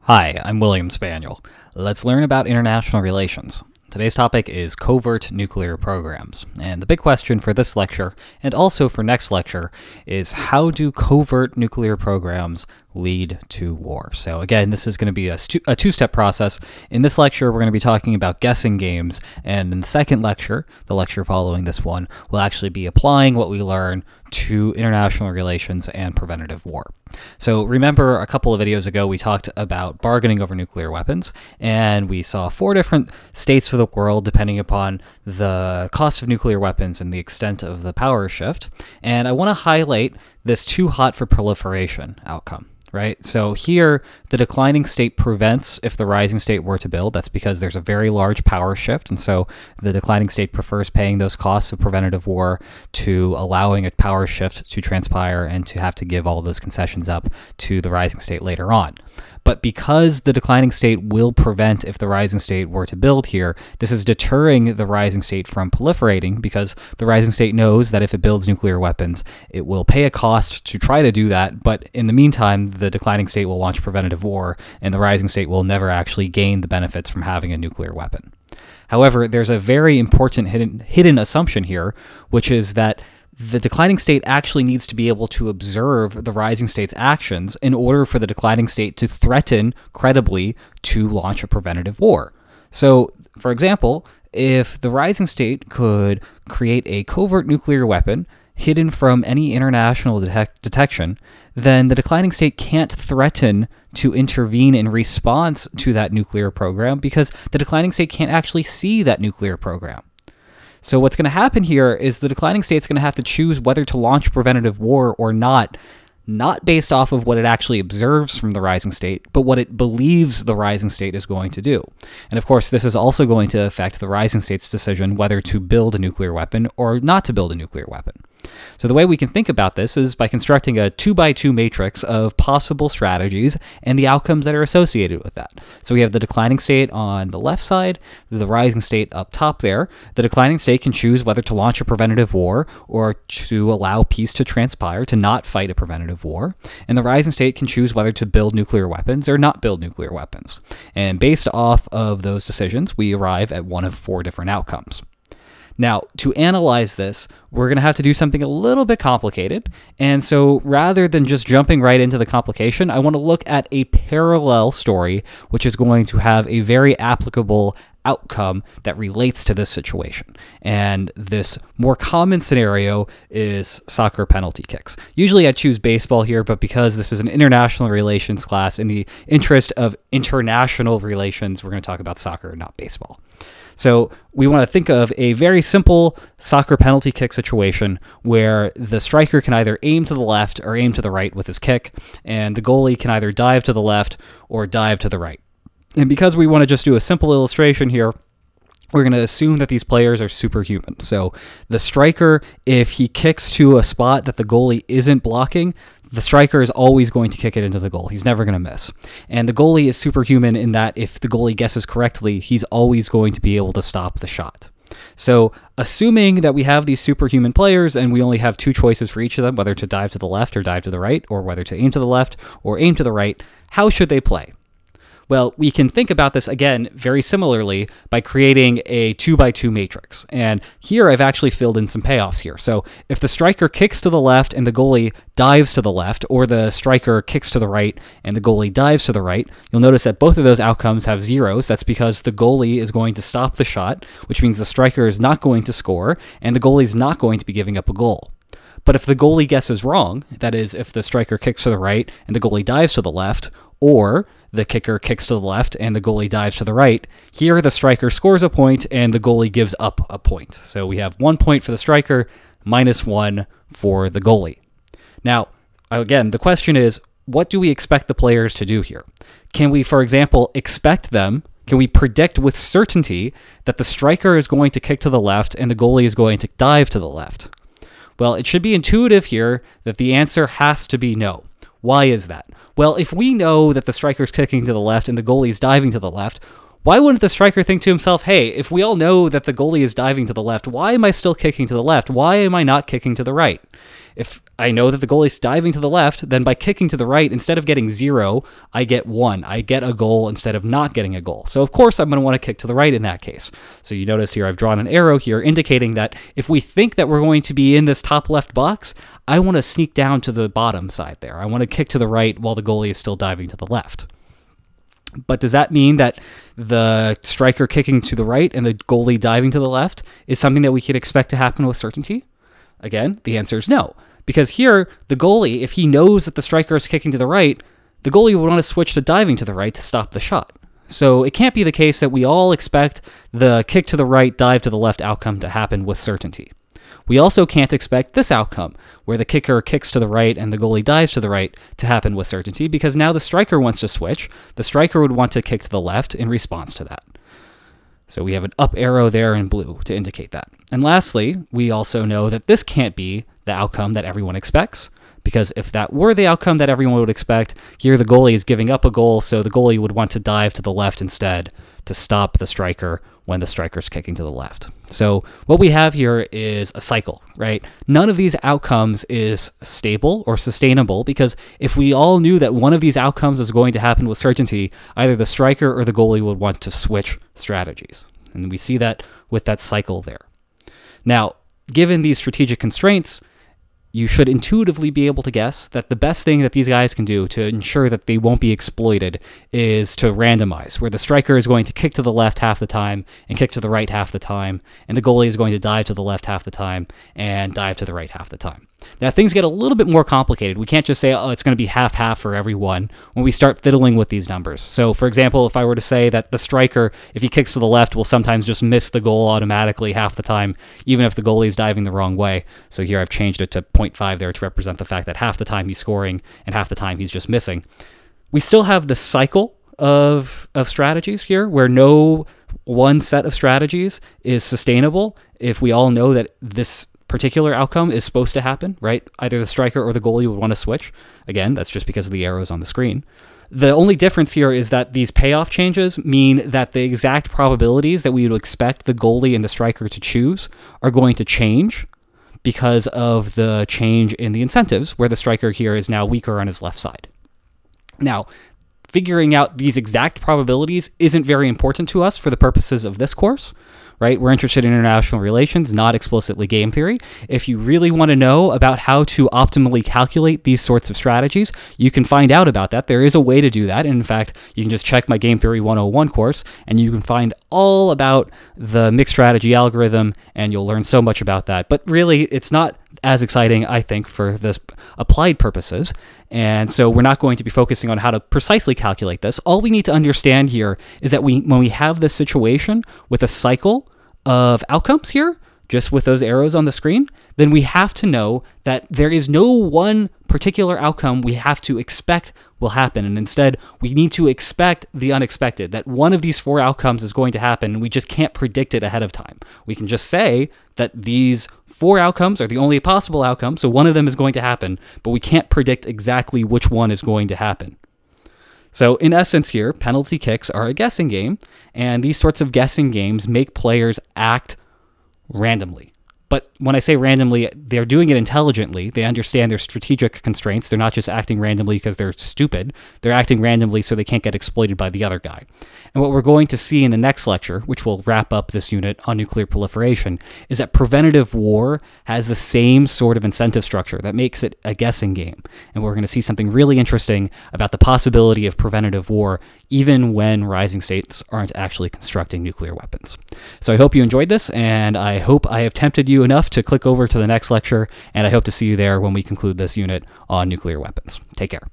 Hi, I'm William Spaniel. Let's learn about international relations. Today's topic is covert nuclear programs. And the big question for this lecture, and also for next lecture, is how do covert nuclear programs lead to war? So again, this is going to be a two-step process. In this lecture, we're going to be talking about guessing games, and in the second lecture, the lecture following this one, we'll actually be applying what we learn to international relations and preventative war. So remember a couple of videos ago, we talked about bargaining over nuclear weapons, and we saw 4 different states for the world depending upon the cost of nuclear weapons and the extent of the power shift. And I want to highlight this too hot for proliferation outcome. Right? So here, the declining state prevents if the rising state were to build. That's because there's a very large power shift. And so the declining state prefers paying those costs of preventative war to allowing a power shift to transpire and to have to give all those concessions up to the rising state later on. But because the declining state will prevent if the rising state were to build here, this is deterring the rising state from proliferating because the rising state knows that if it builds nuclear weapons, it will pay a cost to try to do that. But in the meantime, the declining state will launch preventative war, and the rising state will never actually gain the benefits from having a nuclear weapon. However, there's a very important hidden assumption here, which is that the declining state actually needs to be able to observe the rising state's actions in order for the declining state to threaten credibly to launch a preventative war. So, for example, if the rising state could create a covert nuclear weapon hidden from any international detection, then the declining state can't threaten to intervene in response to that nuclear program because the declining state can't actually see that nuclear program. So what's going to happen here is the declining state's going to have to choose whether to launch preventative war or not based off of what it actually observes from the rising state, but what it believes the rising state is going to do. And of course, this is also going to affect the rising state's decision whether to build a nuclear weapon or not to build a nuclear weapon. So the way we can think about this is by constructing a 2x2 matrix of possible strategies and the outcomes that are associated with that. So we have the declining state on the left side, the rising state up top there. The declining state can choose whether to launch a preventative war or to allow peace to transpire, to not fight a preventative war. And the rising state can choose whether to build nuclear weapons or not build nuclear weapons. And based off of those decisions, we arrive at one of 4 different outcomes. Now, to analyze this, we're going to have to do something a little bit complicated. And so rather than just jumping right into the complication, I want to look at a parallel story, which is going to have a very applicable outcome that relates to this situation. And this more common scenario is soccer penalty kicks. Usually I choose baseball here, but because this is an international relations class, in the interest of international relations, we're going to talk about soccer, not baseball. So we want to think of a very simple soccer penalty kick situation where the striker can either aim to the left or aim to the right with his kick, and the goalie can either dive to the left or dive to the right. And because we want to just do a simple illustration here, we're going to assume that these players are superhuman. So the striker, if he kicks to a spot that the goalie isn't blocking, the striker is always going to kick it into the goal. He's never going to miss. And the goalie is superhuman in that if the goalie guesses correctly, he's always going to be able to stop the shot. So assuming that we have these superhuman players and we only have 2 choices for each of them, whether to dive to the left or dive to the right, or whether to aim to the left or aim to the right, how should they play? Well, we can think about this, again, very similarly by creating a 2x2 matrix. And here I've actually filled in some payoffs here. So if the striker kicks to the left and the goalie dives to the left, or the striker kicks to the right and the goalie dives to the right, you'll notice that both of those outcomes have zeros. That's because the goalie is going to stop the shot, which means the striker is not going to score, and the goalie is not going to be giving up a goal. But if the goalie guesses wrong, that is, if the striker kicks to the right and the goalie dives to the left, or the kicker kicks to the left and the goalie dives to the right, here the striker scores a point and the goalie gives up a point. So we have 1 point for the striker, -1 for the goalie. Now, again, the question is, what do we expect the players to do here? Can we, for example, can we predict with certainty that the striker is going to kick to the left and the goalie is going to dive to the left? Well, it should be intuitive here that the answer has to be no. Why is that? Well, if we know that the striker's kicking to the left and the goalie's diving to the left, why wouldn't the striker think to himself, hey, if we all know that the goalie is diving to the left, why am I still kicking to the left? Why am I not kicking to the right? If I know that the goalie is diving to the left, then by kicking to the right, instead of getting 0, I get 1. I get a goal instead of not getting a goal. So of course I'm going to want to kick to the right in that case. So you notice here I've drawn an arrow here indicating that if we think that we're going to be in this top left box, I want to sneak down to the bottom side there. I want to kick to the right while the goalie is still diving to the left. But does that mean that the striker kicking to the right and the goalie diving to the left is something that we could expect to happen with certainty? Again, the answer is no. Because here, the goalie, if he knows that the striker is kicking to the right, the goalie would want to switch to diving to the right to stop the shot. So it can't be the case that we all expect the kick to the right, dive to the left outcome to happen with certainty. We also can't expect this outcome, where the kicker kicks to the right and the goalie dives to the right, to happen with certainty, because now the striker wants to switch. The striker would want to kick to the left in response to that. So we have an up arrow there in blue to indicate that. And lastly, we also know that this can't be the outcome that everyone expects, because if that were the outcome that everyone would expect, here the goalie is giving up a goal, so the goalie would want to dive to the left instead to stop the striker when the striker's kicking to the left. So what we have here is a cycle, right? None of these outcomes is stable or sustainable, because if we all knew that one of these outcomes is going to happen with certainty, either the striker or the goalie would want to switch strategies. And we see that with that cycle there. Now, given these strategic constraints, you should intuitively be able to guess that the best thing that these guys can do to ensure that they won't be exploited is to randomize, where the striker is going to kick to the left half the time and kick to the right half the time, and the goalie is going to dive to the left half the time and dive to the right half the time. Now, things get a little bit more complicated. We can't just say, oh, it's going to be half-half for everyone when we start fiddling with these numbers. So, for example, if I were to say that the striker, if he kicks to the left, will sometimes just miss the goal automatically half the time, even if the goalie is diving the wrong way. So here I've changed it to 0.5 there to represent the fact that half the time he's scoring and half the time he's just missing. We still have the cycle of strategies here, where no one set of strategies is sustainable if we all know that this particular outcome is supposed to happen, right? Either the striker or the goalie would want to switch. Again, that's just because of the arrows on the screen. The only difference here is that these payoff changes mean that the exact probabilities that we would expect the goalie and the striker to choose are going to change because of the change in the incentives, where the striker here is now weaker on his left side. Now, figuring out these exact probabilities isn't very important to us for the purposes of this course, right? We're interested in international relations, not explicitly game theory. If you really want to know about how to optimally calculate these sorts of strategies, you can find out about that. There is a way to do that. And in fact, you can just check my Game Theory 101 course, and you can find all about the mixed strategy algorithm, and you'll learn so much about that. But really, it's not as exciting, I think, for this applied purposes. And so we're not going to be focusing on how to precisely calculate this. All we need to understand here is that when we have this situation with a cycle of outcomes here, just with those arrows on the screen, then we have to know that there is no one particular outcome we have to expect will happen. And instead, we need to expect the unexpected, that one of these 4 outcomes is going to happen. We just can't predict it ahead of time. We can just say that these 4 outcomes are the only possible outcome, so one of them is going to happen, but we can't predict exactly which one is going to happen. So in essence here, penalty kicks are a guessing game, and these sorts of guessing games make players act randomly. But when I say randomly, they're doing it intelligently. They understand their strategic constraints. They're not just acting randomly because they're stupid. They're acting randomly so they can't get exploited by the other guy. And what we're going to see in the next lecture, which will wrap up this unit on nuclear proliferation, is that preventative war has the same sort of incentive structure that makes it a guessing game. And we're going to see something really interesting about the possibility of preventative war, even when rising states aren't actually constructing nuclear weapons. So I hope you enjoyed this, and I hope I have tempted you enough to click over to the next lecture, and I hope to see you there when we conclude this unit on nuclear weapons. Take care.